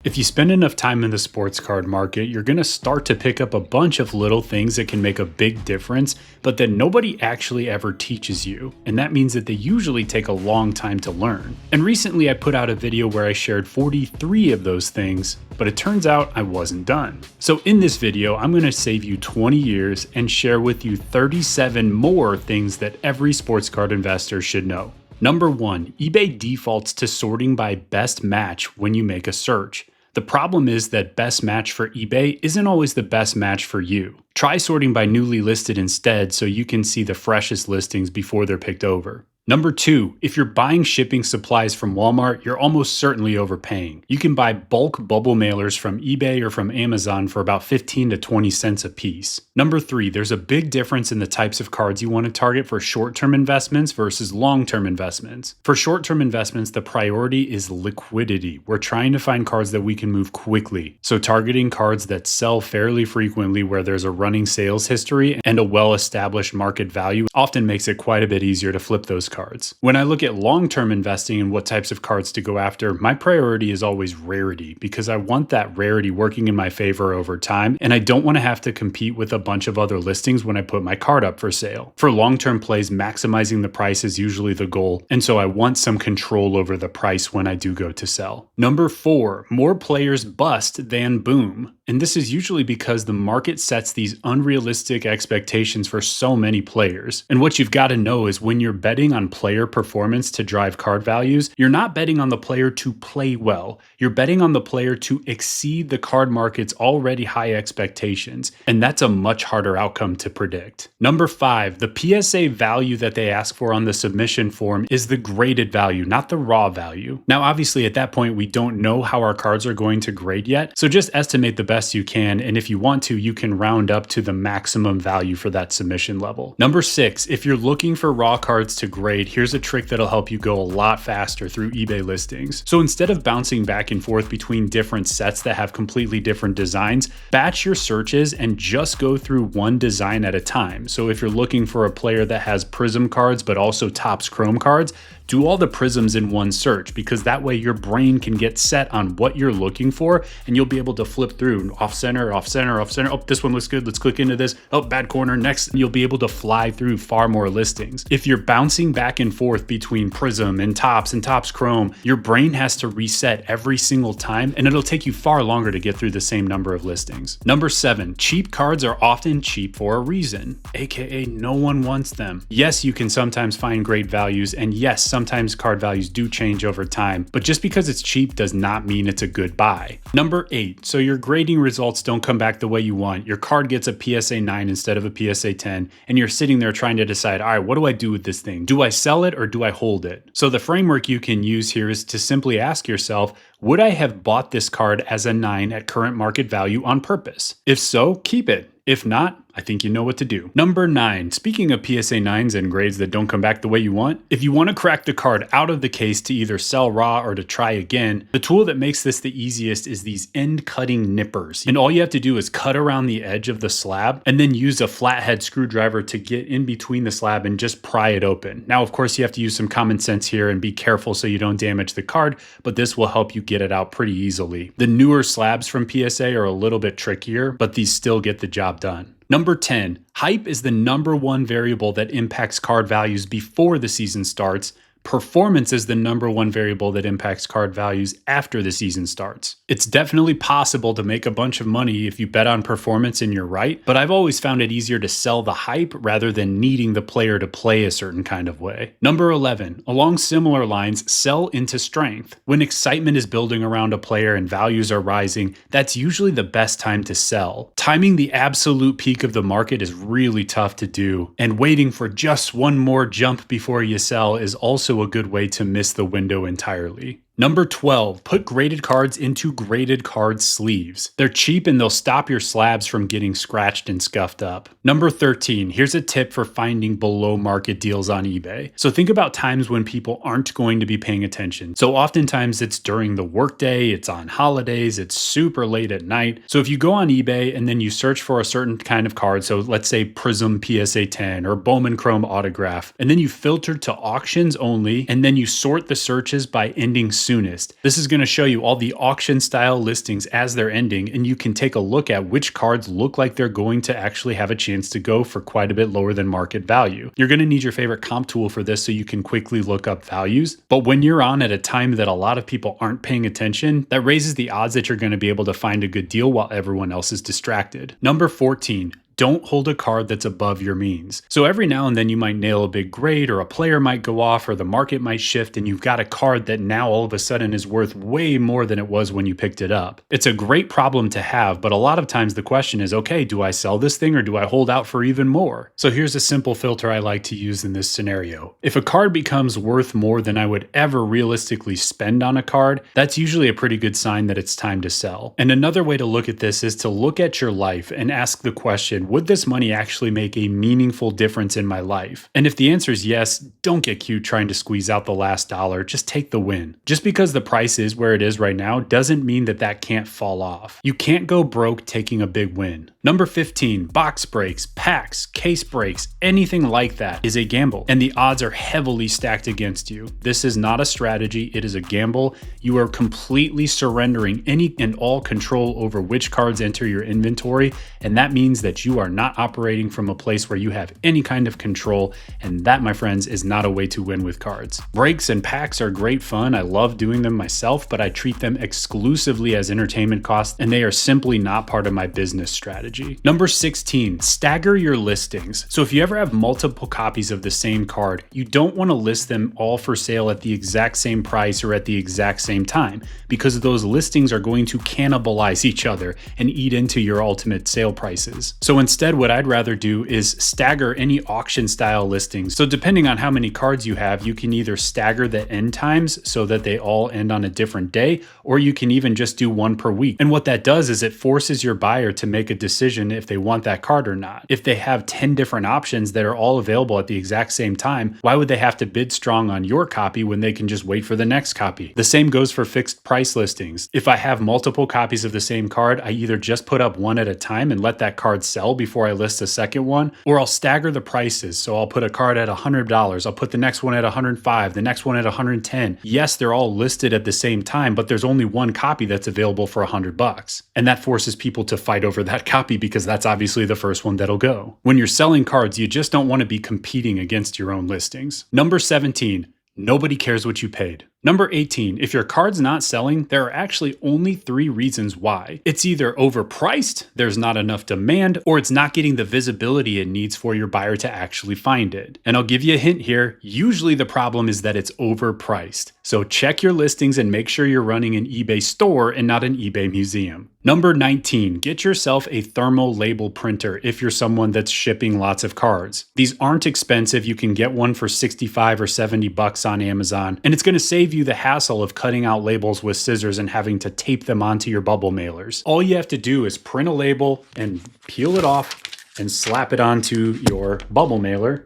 If you spend enough time in the sports card market, you're going to start to pick up a bunch of little things that can make a big difference, but that nobody actually ever teaches you. And that means that they usually take a long time to learn. And recently I put out a video where I shared 43 of those things, but it turns out I wasn't done. So in this video, I'm going to save you 20 years and share with you 37 more things that every sports card investor should know. Number 1, eBay defaults to sorting by best match when you make a search. The problem is that best match for eBay isn't always the best match for you. Try sorting by newly listed instead so you can see the freshest listings before they're picked over. Number 2, if you're buying shipping supplies from Walmart, you're almost certainly overpaying. You can buy bulk bubble mailers from eBay or from Amazon for about 15 to 20 cents a piece. Number 3, there's a big difference in the types of cards you want to target for short-term investments versus long-term investments. For short-term investments, the priority is liquidity. We're trying to find cards that we can move quickly. So targeting cards that sell fairly frequently where there's a running sales history and a well-established market value often makes it quite a bit easier to flip those cards. When I look at long-term investing and what types of cards to go after, my priority is always rarity because I want that rarity working in my favor over time, and I don't want to have to compete with a bunch of other listings when I put my card up for sale. For long-term plays, maximizing the price is usually the goal, and so I want some control over the price when I do go to sell. Number 4, more players bust than boom. And this is usually because the market sets these unrealistic expectations for so many players. And what you've got to know is when you're betting on player performance to drive card values, you're not betting on the player to play well. You're betting on the player to exceed the card market's already high expectations. And that's a much harder outcome to predict. Number 5, the PSA value that they ask for on the submission form is the graded value, not the raw value. Now, obviously at that point, we don't know how our cards are going to grade yet. So just estimate the best you can, and if you want to, you can round up to the maximum value for that submission level. Number 6, if you're looking for raw cards to grade, here's a trick that'll help you go a lot faster through eBay listings. So instead of bouncing back and forth between different sets that have completely different designs, batch your searches and just go through one design at a time. So if you're looking for a player that has Prism cards but also Topps Chrome cards, do all the prisms in one search, because that way your brain can get set on what you're looking for and you'll be able to flip through off center, off center, off center. Oh, this one looks good. Let's click into this. Oh, bad corner. Next, you'll be able to fly through far more listings. If you're bouncing back and forth between Prism and Topps Chrome, your brain has to reset every single time and it'll take you far longer to get through the same number of listings. Number 7, cheap cards are often cheap for a reason, aka no one wants them. Yes, you can sometimes find great values, and yes, sometimes card values do change over time, but just because it's cheap does not mean it's a good buy. Number 8, so your grading results don't come back the way you want. Your card gets a PSA 9 instead of a PSA 10, and you're sitting there trying to decide, all right, what do I do with this thing? Do I sell it or do I hold it? So the framework you can use here is to simply ask yourself, would I have bought this card as a 9 at current market value on purpose? If so, keep it. If not, I think you know what to do. Number 9, speaking of PSA 9s and grades that don't come back the way you want, if you want to crack the card out of the case to either sell raw or to try again, the tool that makes this the easiest is these end cutting nippers. And all you have to do is cut around the edge of the slab and then use a flathead screwdriver to get in between the slab and just pry it open. Now, of course, you have to use some common sense here and be careful so you don't damage the card, but this will help you get it out pretty easily. The newer slabs from PSA are a little bit trickier, but these still get the job done. Number 10, hype is the number 1 variable that impacts card values before the season starts. Performance is the number 1 variable that impacts card values after the season starts. It's definitely possible to make a bunch of money if you bet on performance and you're right, but I've always found it easier to sell the hype rather than needing the player to play a certain kind of way. Number 11, along similar lines, sell into strength. When excitement is building around a player and values are rising, that's usually the best time to sell. Timing the absolute peak of the market is really tough to do, and waiting for just one more jump before you sell is also a good way to miss the window entirely. Number 12, put graded cards into graded card sleeves. They're cheap and they'll stop your slabs from getting scratched and scuffed up. Number 13, here's a tip for finding below market deals on eBay. So think about times when people aren't going to be paying attention. So oftentimes it's during the workday, it's on holidays, it's super late at night. So if you go on eBay and then you search for a certain kind of card, so let's say Prism PSA 10 or Bowman Chrome autograph, and then you filter to auctions only, and then you sort the searches by ending soonest. This is going to show you all the auction style listings as they're ending, and you can take a look at which cards look like they're going to actually have a chance to go for quite a bit lower than market value. You're going to need your favorite comp tool for this so you can quickly look up values, but when you're on at a time that a lot of people aren't paying attention, that raises the odds that you're going to be able to find a good deal while everyone else is distracted. Number 14. Don't hold a card that's above your means. So every now and then you might nail a big grade, or a player might go off, or the market might shift, and you've got a card that now all of a sudden is worth way more than it was when you picked it up. It's a great problem to have, but a lot of times the question is, okay, do I sell this thing or do I hold out for even more? So here's a simple filter I like to use in this scenario. If a card becomes worth more than I would ever realistically spend on a card, that's usually a pretty good sign that it's time to sell. And another way to look at this is to look at your life and ask the question, would this money actually make a meaningful difference in my life? And if the answer is yes, don't get cute trying to squeeze out the last dollar, just take the win. Just because the price is where it is right now doesn't mean that that can't fall off. You can't go broke taking a big win. Number 15, box breaks, packs, case breaks, anything like that is a gamble, and the odds are heavily stacked against you. This is not a strategy, it is a gamble. You are completely surrendering any and all control over which cards enter your inventory, and that means that you are not operating from a place where you have any kind of control, and that, my friends, is not a way to win with cards. Breaks and packs are great fun. I love doing them myself, but I treat them exclusively as entertainment costs, and they are simply not part of my business strategy. Number 16, stagger your listings. So if you ever have multiple copies of the same card, you don't want to list them all for sale at the exact same price or at the exact same time, because those listings are going to cannibalize each other and eat into your ultimate sale prices. So instead, what I'd rather do is stagger any auction style listings. So depending on how many cards you have, you can either stagger the end times so that they all end on a different day, or you can even just do one per week. And what that does is it forces your buyer to make a decision if they want that card or not. If they have 10 different options that are all available at the exact same time, why would they have to bid strong on your copy when they can just wait for the next copy? The same goes for fixed price listings. If I have multiple copies of the same card, I either just put up one at a time and let that card sell before I list a second one, or I'll stagger the prices. So I'll put a card at $100, I'll put the next one at $105, the next one at $110. Yes, they're all listed at the same time, but there's only one copy that's available for $100. And that forces people to fight over that copy because that's obviously the first one that'll go. When you're selling cards, you just don't want to be competing against your own listings. Number 17, nobody cares what you paid. Number 18, if your card's not selling, there are actually only 3 reasons why. It's either overpriced, there's not enough demand, or it's not getting the visibility it needs for your buyer to actually find it. And I'll give you a hint here, usually the problem is that it's overpriced. So check your listings and make sure you're running an eBay store and not an eBay museum. Number 19, get yourself a thermal label printer if you're someone that's shipping lots of cards. These aren't expensive, you can get one for 65 or 70 bucks on Amazon, and it's going to save you the hassle of cutting out labels with scissors and having to tape them onto your bubble mailers. All you have to do is print a label and peel it off and slap it onto your bubble mailer.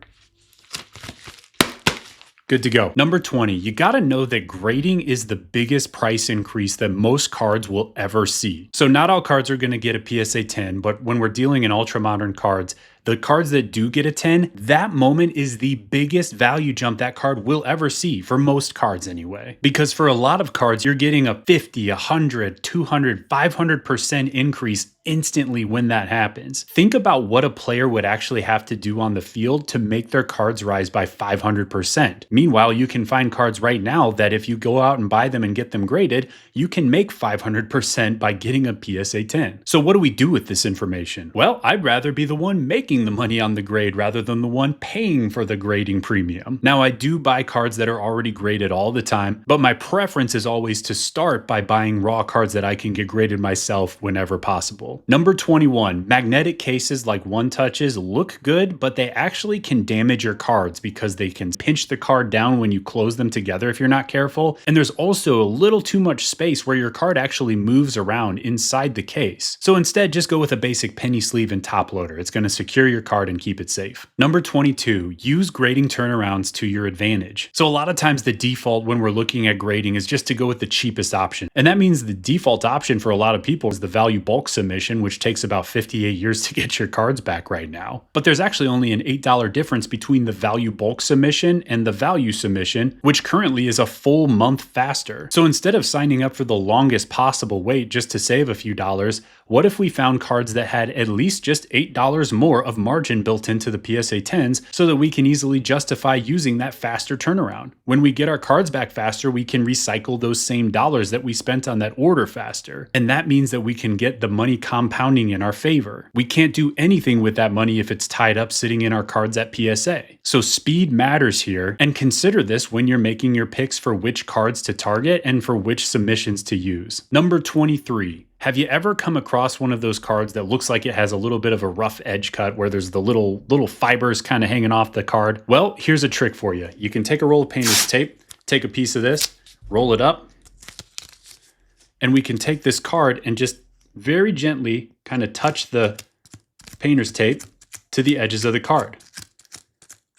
Good to go. Number 20, you gotta know that grading is the biggest price increase that most cards will ever see. So not all cards are gonna get a PSA 10, but when we're dealing in ultra modern cards, the cards that do get a 10, that moment is the biggest value jump that card will ever see, for most cards anyway. Because for a lot of cards, you're getting a 50, 100, 200, 500% increase instantly when that happens. Think about what a player would actually have to do on the field to make their cards rise by 500%. Meanwhile, you can find cards right now that if you go out and buy them and get them graded, you can make 500% by getting a PSA 10. So what do we do with this information? Well, I'd rather be the one making the money on the grade rather than the one paying for the grading premium. Now, I do buy cards that are already graded all the time, but my preference is always to start by buying raw cards that I can get graded myself whenever possible. Number 21, magnetic cases like One Touches look good, but they actually can damage your cards because they can pinch the card down when you close them together if you're not careful. And there's also a little too much space where your card actually moves around inside the case. So instead, just go with a basic penny sleeve and top loader. It's going to secure secure your card and keep it safe. Number 22, use grading turnarounds to your advantage. So a lot of times the default when we're looking at grading is just to go with the cheapest option. And that means the default option for a lot of people is the value bulk submission, which takes about 58 years to get your cards back right now. But there's actually only an $8 difference between the value bulk submission and the value submission, which currently is a full month faster. So instead of signing up for the longest possible wait just to save a few dollars, what if we found cards that had at least just $8 more of margin built into the PSA 10s so that we can easily justify using that faster turnaround? When we get our cards back faster, we can recycle those same dollars that we spent on that order faster. And that means that we can get the money compounding in our favor. We can't do anything with that money if it's tied up sitting in our cards at PSA. So speed matters here, and consider this when you're making your picks for which cards to target and for which submissions to use. Number 23. Have you ever come across one of those cards that looks like it has a little bit of a rough edge cut where there's the little fibers kind of hanging off the card? Well, here's a trick for you. You can take a roll of painter's tape, take a piece of this, roll it up, and we can take this card and just very gently kind of touch the painter's tape to the edges of the card.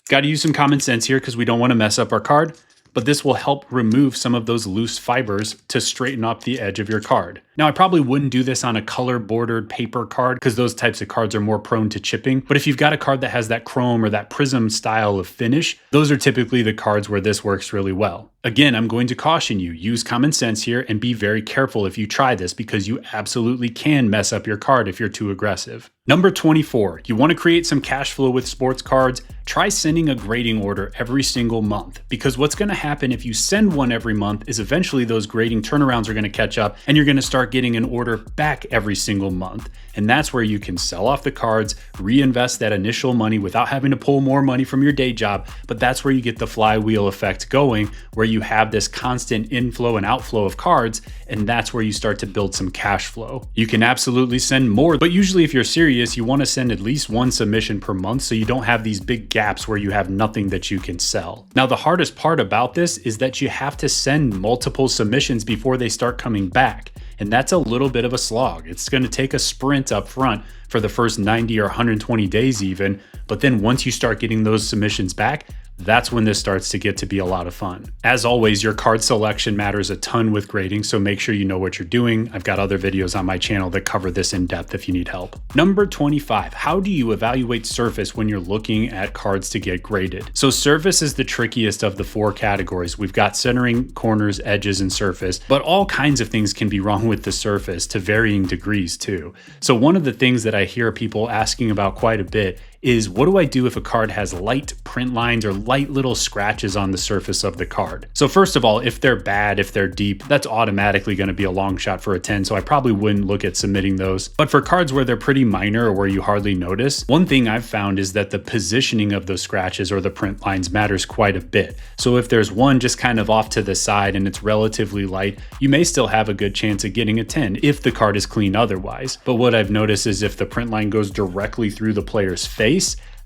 Got to use some common sense here because we don't want to mess up our card, but this will help remove some of those loose fibers to straighten up the edge of your card. Now, I probably wouldn't do this on a color bordered paper card because those types of cards are more prone to chipping. But if you've got a card that has that chrome or that prism style of finish, those are typically the cards where this works really well. Again, I'm going to caution you, use common sense here and be very careful if you try this because you absolutely can mess up your card if you're too aggressive. Number 24, you want to create some cash flow with sports cards? Try sending a grading order every single month, because what's going to happen if you send one every month is eventually those grading turnarounds are going to catch up and you're going to start getting an order back every single month. And that's where you can sell off the cards, reinvest that initial money without having to pull more money from your day job. But that's where you get the flywheel effect going, where you have this constant inflow and outflow of cards, and that's where you start to build some cash flow. You can absolutely send more, but usually if you're serious, you want to send at least one submission per month so you don't have these big gaps where you have nothing that you can sell. Now, the hardest part about this is that you have to send multiple submissions before they start coming back. And that's a little bit of a slog. It's going to take a sprint up front for the first 90 or 120 days even. But then once you start getting those submissions back, that's when this starts to get to be a lot of fun. As always, your card selection matters a ton with grading, so make sure you know what you're doing. I've got other videos on my channel that cover this in depth if you need help. Number 25, how do you evaluate surface when you're looking at cards to get graded? So surface is the trickiest of the four categories. We've got centering, corners, edges, and surface, but all kinds of things can be wrong with the surface to varying degrees too. So one of the things that I hear people asking about quite a bit is, what do I do if a card has light print lines or light little scratches on the surface of the card? So first of all, if they're bad, if they're deep, that's automatically going to be a long shot for a 10, so I probably wouldn't look at submitting those. But for cards where they're pretty minor or where you hardly notice, one thing I've found is that the positioning of those scratches or the print lines matters quite a bit. So if there's one just kind of off to the side and it's relatively light, you may still have a good chance of getting a 10 if the card is clean otherwise. But what I've noticed is if the print line goes directly through the player's face,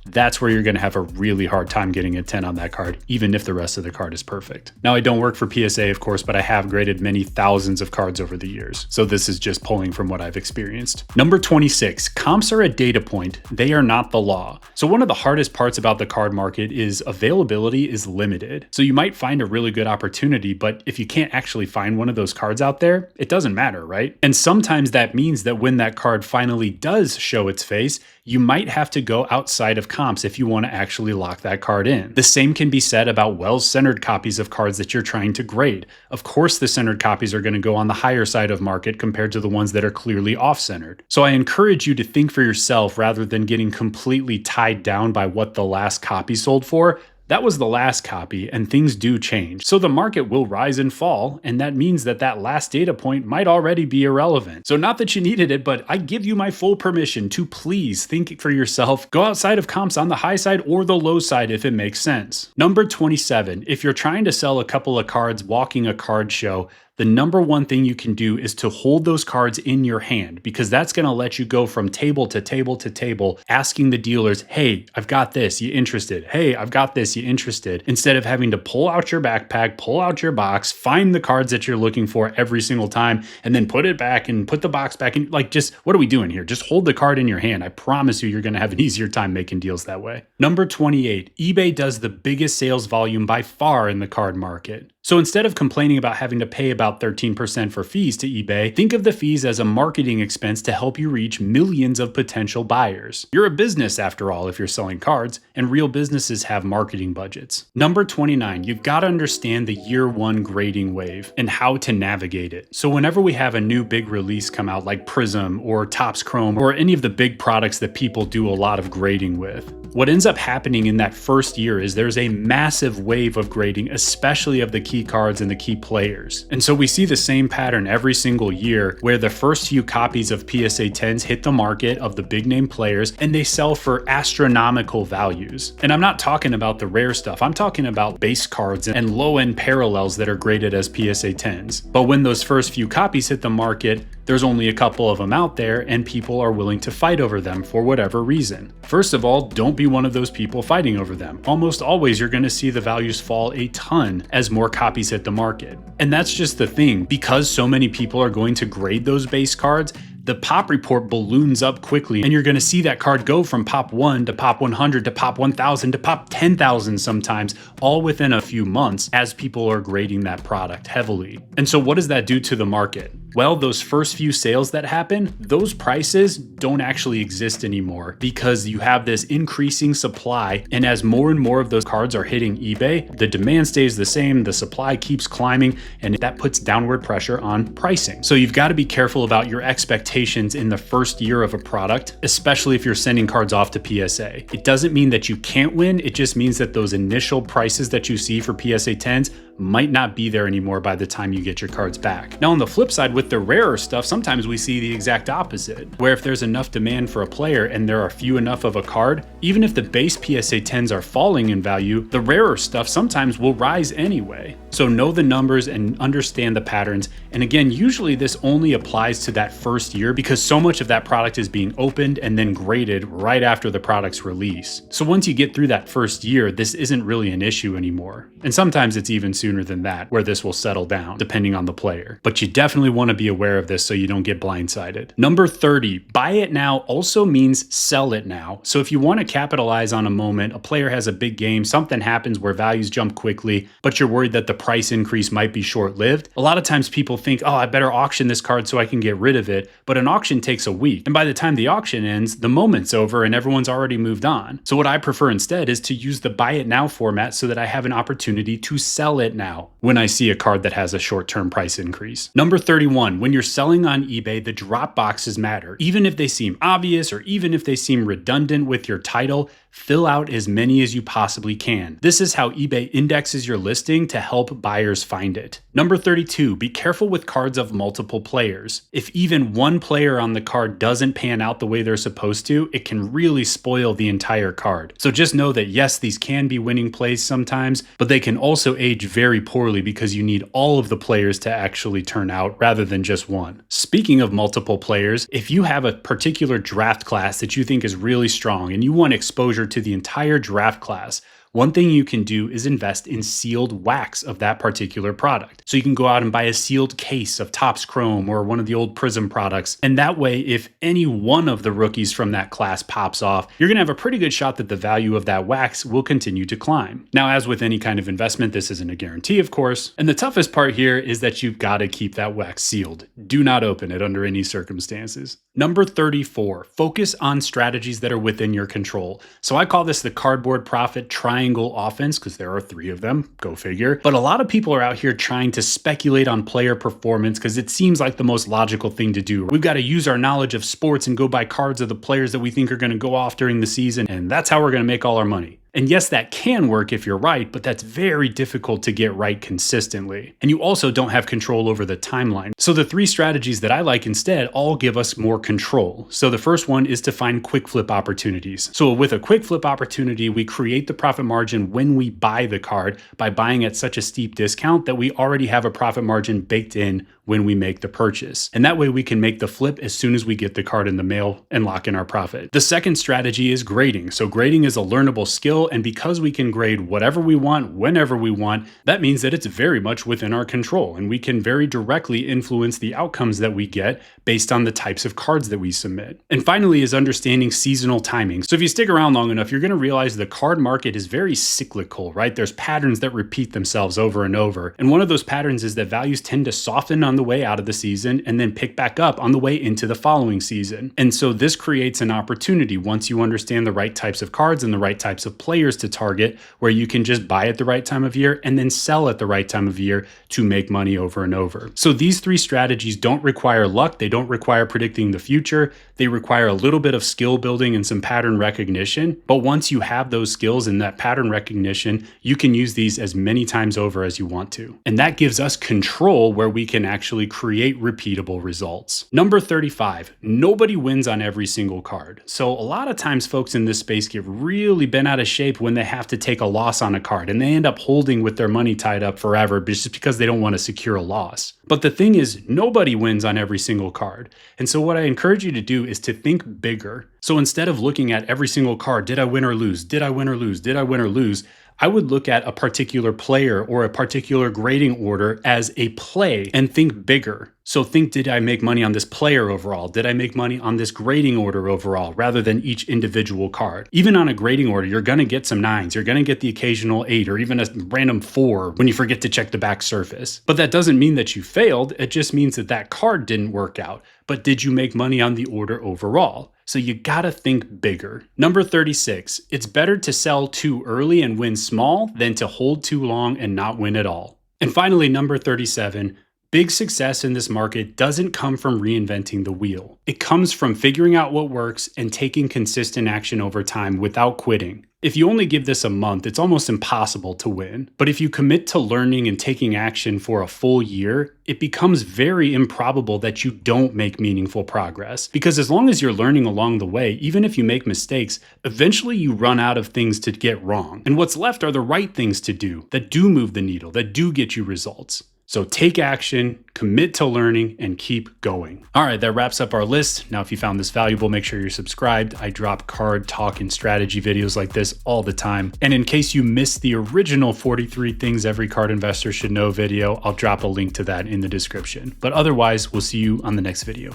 that's where you're going to have a really hard time getting a 10 on that card, even if the rest of the card is perfect. Now, I don't work for PSA, of course, but I have graded many thousands of cards over the years, so this is just pulling from what I've experienced. Number 26, comps are a data point. They are not the law. So one of the hardest parts about the card market is availability is limited. So you might find a really good opportunity, but if you can't actually find one of those cards out there, it doesn't matter, right? And sometimes that means that when that card finally does show its face, you might have to go outside of comps if you want to actually lock that card in. The same can be said about well-centered copies of cards that you're trying to grade. Of course, the centered copies are going to go on the higher side of market compared to the ones that are clearly off-centered. So I encourage you to think for yourself rather than getting completely tied down by what the last copy sold for. That was the last copy, and things do change. So the market will rise and fall, and that means that that last data point might already be irrelevant. So not that you needed it, but I give you my full permission to please think for yourself. Go outside of comps on the high side or the low side if it makes sense. Number 27, if you're trying to sell a couple of cards walking a card show, the number one thing you can do is to hold those cards in your hand, because that's going to let you go from table to table to table, asking the dealers, hey, I've got this, you interested? Hey, I've got this, you interested? Instead of having to pull out your backpack, pull out your box, find the cards that you're looking for every single time, and then put it back and put the box back in. Like, just what are we doing here? Just hold the card in your hand. I promise you're going to have an easier time making deals that way. Number 28, eBay does the biggest sales volume by far in the card market. So instead of complaining about having to pay about 13% for fees to eBay, think of the fees as a marketing expense to help you reach millions of potential buyers. You're a business after all if you're selling cards, and real businesses have marketing budgets. Number 29, you've got to understand the year one grading wave and how to navigate it. So whenever we have a new big release come out like Prism or Topps Chrome or any of the big products that people do a lot of grading with, what ends up happening in that first year is there's a massive wave of grading, especially of the key cards and the key players. And so we see the same pattern every single year where the first few copies of PSA 10s hit the market of the big name players and they sell for astronomical values. And I'm not talking about the rare stuff. I'm talking about base cards and low-end parallels that are graded as PSA 10s. But when those first few copies hit the market, there's only a couple of them out there and people are willing to fight over them for whatever reason. First of all, don't be one of those people fighting over them. Almost always you're going to see the values fall a ton as more copies hit the market. And that's just the thing. Because so many people are going to grade those base cards, the pop report balloons up quickly, and you're going to see that card go from pop 1 to pop 100 to pop 1000 to pop 10,000 sometimes, all within a few months as people are grading that product heavily. And so what does that do to the market? Well, those first few sales that happen, those prices don't actually exist anymore because you have this increasing supply, and as more and more of those cards are hitting eBay, the demand stays the same, the supply keeps climbing, and that puts downward pressure on pricing. So you've got to be careful about your expectations in the first year of a product, especially if you're sending cards off to PSA. It doesn't mean that you can't win, it just means that those initial prices that you see for PSA 10s might not be there anymore by the time you get your cards back. Now on the flip side, with the rarer stuff, sometimes we see the exact opposite, where if there's enough demand for a player and there are few enough of a card, even if the base PSA 10s are falling in value, the rarer stuff sometimes will rise anyway. So know the numbers and understand the patterns. And again, usually this only applies to that first year because so much of that product is being opened and then graded right after the product's release. So once you get through that first year, this isn't really an issue anymore. And sometimes it's even sooner than that where this will settle down depending on the player. But you definitely want to be aware of this so you don't get blindsided. Number 30, buy it now also means sell it now. So if you want to capitalize on a moment, a player has a big game, something happens where values jump quickly, but you're worried that the price increase might be short-lived. A lot of times people think, oh, I better auction this card so I can get rid of it. But an auction takes a week. And by the time the auction ends, the moment's over and everyone's already moved on. So what I prefer instead is to use the buy it now format so that I have an opportunity to sell it now when I see a card that has a short-term price increase. Number 31, when you're selling on eBay, the drop boxes matter. Even if they seem obvious or even if they seem redundant with your title, fill out as many as you possibly can. This is how eBay indexes your listing to help buyers find it. Number 32, be careful with cards of multiple players. If even one player on the card doesn't pan out the way they're supposed to, it can really spoil the entire card. So just know that yes, these can be winning plays sometimes, but they can also age very poorly because you need all of the players to actually turn out rather than just one. Speaking of multiple players, if you have a particular draft class that you think is really strong and you want exposure to the entire draft class, one thing you can do is invest in sealed wax of that particular product. So you can go out and buy a sealed case of Topps Chrome or one of the old Prism products. And that way, if any one of the rookies from that class pops off, you're going to have a pretty good shot that the value of that wax will continue to climb. Now, as with any kind of investment, this isn't a guarantee, of course. And the toughest part here is that you've got to keep that wax sealed. Do not open it under any circumstances. Number 34, focus on strategies that are within your control. So I call this the cardboard profit triangle offense because there are 3 of them, go figure. But a lot of people are out here trying to speculate on player performance because it seems like the most logical thing to do. We've got to use our knowledge of sports and go buy cards of the players that we think are going to go off during the season, and that's how we're going to make all our money. And yes, that can work if you're right, but that's very difficult to get right consistently. And you also don't have control over the timeline. So the 3 strategies that I like instead all give us more control. So the first one is to find quick flip opportunities. So with a quick flip opportunity, we create the profit margin when we buy the card by buying at such a steep discount that we already have a profit margin baked in when we make the purchase. And that way we can make the flip as soon as we get the card in the mail and lock in our profit. The second strategy is grading. So grading is a learnable skill, and because we can grade whatever we want, whenever we want, that means that it's very much within our control, and we can very directly influence the outcomes that we get based on the types of cards that we submit. And finally is understanding seasonal timing. So if you stick around long enough, you're going to realize the card market is very cyclical, right? There's patterns that repeat themselves over and over. And one of those patterns is that values tend to soften on the way out of the season and then pick back up on the way into the following season. And so this creates an opportunity once you understand the right types of cards and the right types of players to target, where you can just buy at the right time of year and then sell at the right time of year to make money over and over. So these 3 strategies don't require luck. They don't require predicting the future. They require a little bit of skill building and some pattern recognition. But once you have those skills and that pattern recognition, you can use these as many times over as you want to. And that gives us control where we can actually create repeatable results. Number 35, nobody wins on every single card. So a lot of times folks in this space get really bent out of shape when they have to take a loss on a card, and they end up holding with their money tied up forever just because they don't want to secure a loss. But the thing is, nobody wins on every single card. And so what I encourage you to do is to think bigger. So instead of looking at every single card, did I win or lose? Did I win or lose? Did I win or lose? I would look at a particular player or a particular grading order as a play and think bigger. So think, did I make money on this player overall? Did I make money on this grading order overall rather than each individual card? Even on a grading order, you're going to get some 9s. You're going to get the occasional 8 or even a random 4 when you forget to check the back surface. But that doesn't mean that you failed. It just means that that card didn't work out. But did you make money on the order overall? So you gotta think bigger. Number 36, it's better to sell too early and win small than to hold too long and not win at all. And finally, number 37, big success in this market doesn't come from reinventing the wheel. It comes from figuring out what works and taking consistent action over time without quitting. If you only give this a month, it's almost impossible to win. But if you commit to learning and taking action for a full year, it becomes very improbable that you don't make meaningful progress. Because as long as you're learning along the way, even if you make mistakes, eventually you run out of things to get wrong. And what's left are the right things to do that do move the needle, that do get you results. So take action, commit to learning, and keep going. All right, that wraps up our list. Now, if you found this valuable, make sure you're subscribed. I drop card talk and strategy videos like this all the time. And in case you missed the original 43 things every card investor should know video, I'll drop a link to that in the description. But otherwise, we'll see you on the next video.